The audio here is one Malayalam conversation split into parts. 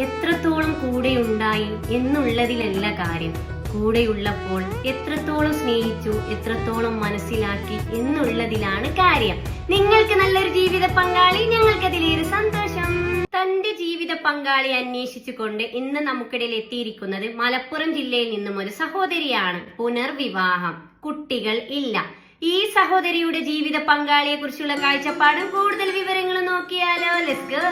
എത്രത്തോളം കൂടെയുണ്ടായി എന്നുള്ളതിലല്ല കാര്യം, കൂടെയുള്ളപ്പോൾ എത്രത്തോളം സ്നേഹിച്ചു, എത്രത്തോളം മനസ്സിലാക്കി എന്നുള്ളതിലാണ് കാര്യം. നിങ്ങൾക്ക് നല്ലൊരു ജീവിത പങ്കാളി, ഞങ്ങൾക്കതിലേറെ സന്തോഷം. തന്റെ ജീവിത പങ്കാളി അന്വേഷിച്ചുകൊണ്ട് ഇന്ന് നമുക്കിടയിൽ എത്തിയിരിക്കുന്നത് മലപ്പുറം ജില്ലയിൽ നിന്നും ഒരു സഹോദരിയാണ്. പുനർവിവാഹം, കുട്ടികൾ ഇല്ല. ഈ സഹോദരിയുടെ ജീവിത പങ്കാളിയെ കുറിച്ചുള്ള കാഴ്ചപ്പാടും കൂടുതൽ വിവരങ്ങളും നോക്കിയാലോ. Let's go.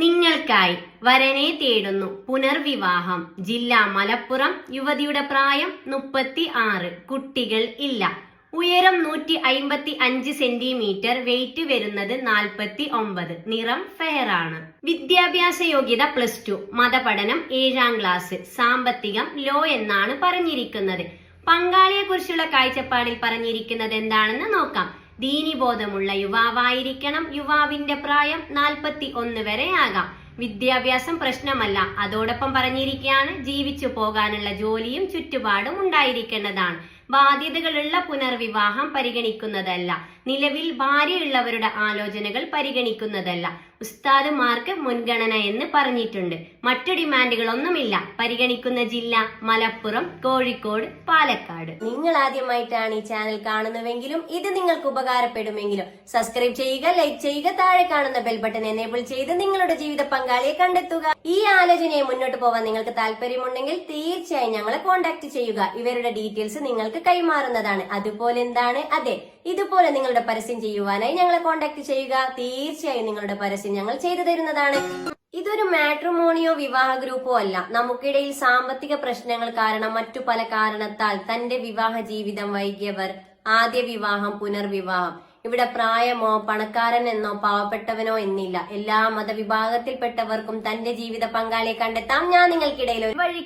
നിങ്ങൾക്കായി വരനെ തേടുന്നു. പുനർവിവാഹം, ജില്ല മലപ്പുറം. യുവതിയുടെ പ്രായം 36. കുട്ടികൾ ഇല്ല. ഉയരം 155 സെന്റിമീറ്റർ. വെയിറ്റ് വരുന്നത് 49. നിറം ഫെയർ ആണ്. വിദ്യാഭ്യാസ യോഗ്യത +2. മതപഠനം 7ാം ക്ലാസ്. സാമ്പത്തികം ലോ എന്നാണ് പറഞ്ഞിരിക്കുന്നത്. പങ്കാളിയെ കുറിച്ചുള്ള കാഴ്ചപ്പാടിൽ പറഞ്ഞിരിക്കുന്നത് എന്താണെന്ന് നോക്കാം. ദീനിബോധമുള്ള യുവാവായിരിക്കണം. യുവാവിന്റെ പ്രായം 41 വരെ ആകാം. വിദ്യാഭ്യാസം പ്രശ്നമല്ല. അതോടൊപ്പം പറഞ്ഞിരിക്കുകയാണ് ജീവിച്ചു പോകാനുള്ള ജോലിയും ചുറ്റുപാടും ഉണ്ടായിരിക്കേണ്ടതാണ്. ബാധ്യതകളുള്ള പുനർവിവാഹം പരിഗണിക്കുന്നതല്ല. നിലവിൽ ഭാര്യയുള്ളവരുടെ ആലോചനകൾ പരിഗണിക്കുന്നതല്ല. ഉസ്താദുമാർക്ക് മുൻഗണന എന്ന് പറഞ്ഞിട്ടുണ്ട്. മറ്റു ഡിമാൻഡുകളൊന്നുമില്ല. പരിഗണിക്കുന്ന ജില്ല മലപ്പുറം, കോഴിക്കോട്, പാലക്കാട്. നിങ്ങൾ ആദ്യമായിട്ടാണ് ഈ ചാനൽ കാണുന്നതെങ്കിലും ഇത് നിങ്ങൾക്ക് ഉപകാരപ്പെടുമെങ്കിലും സബ്സ്ക്രൈബ് ചെയ്യുക, ലൈക്ക് ചെയ്യുക, താഴെ കാണുന്ന ബെൽ ബട്ടൺ എനേബിൾ ചെയ്ത് നിങ്ങളുടെ ജീവിത പങ്കാളിയെ കണ്ടെത്തുക. ഈ ആലോചനയെ മുന്നോട്ട് പോകാൻ നിങ്ങൾക്ക് താല്പര്യമുണ്ടെങ്കിൽ തീർച്ചയായും ഞങ്ങളെ കോൺടാക്ട് ചെയ്യുക. ഇവരുടെ ഡീറ്റെയിൽസ് നിങ്ങൾക്ക് കൈമാറുന്നതാണ്. അതുപോലെ എന്താണ്, അതെ, ഇതുപോലെ നിങ്ങളുടെ പരസ്യം ചെയ്യുവാനായി ഞങ്ങളെ കോൺടാക്ട് ചെയ്യുക. തീർച്ചയായും നിങ്ങളുടെ പരസ്യം ഞങ്ങൾ ചെയ്തു തരുന്നതാണ്. ഇതൊരു മാട്രിമോണിയോ വിവാഹ ഗ്രൂപ്പോ അല്ല. നമുക്കിടയിൽ സാമ്പത്തിക പ്രശ്നങ്ങൾ കാരണം മറ്റു പല കാരണത്താൽ തന്റെ വിവാഹ ജീവിതം വൈകിയവർ, ആദ്യ വിവാഹം, പുനർവിവാഹം. ഇവിടെ പ്രായമോ പണക്കാരൻ എന്നോ പാവപ്പെട്ടവനോ എന്നില്ല. എല്ലാ മതവിഭാഗത്തിൽപ്പെട്ടവർക്കും തന്റെ ജീവിത പങ്കാളിയെ കണ്ടെത്താം. ഞാൻ നിങ്ങൾക്കിടയിൽ ഒരു വഴി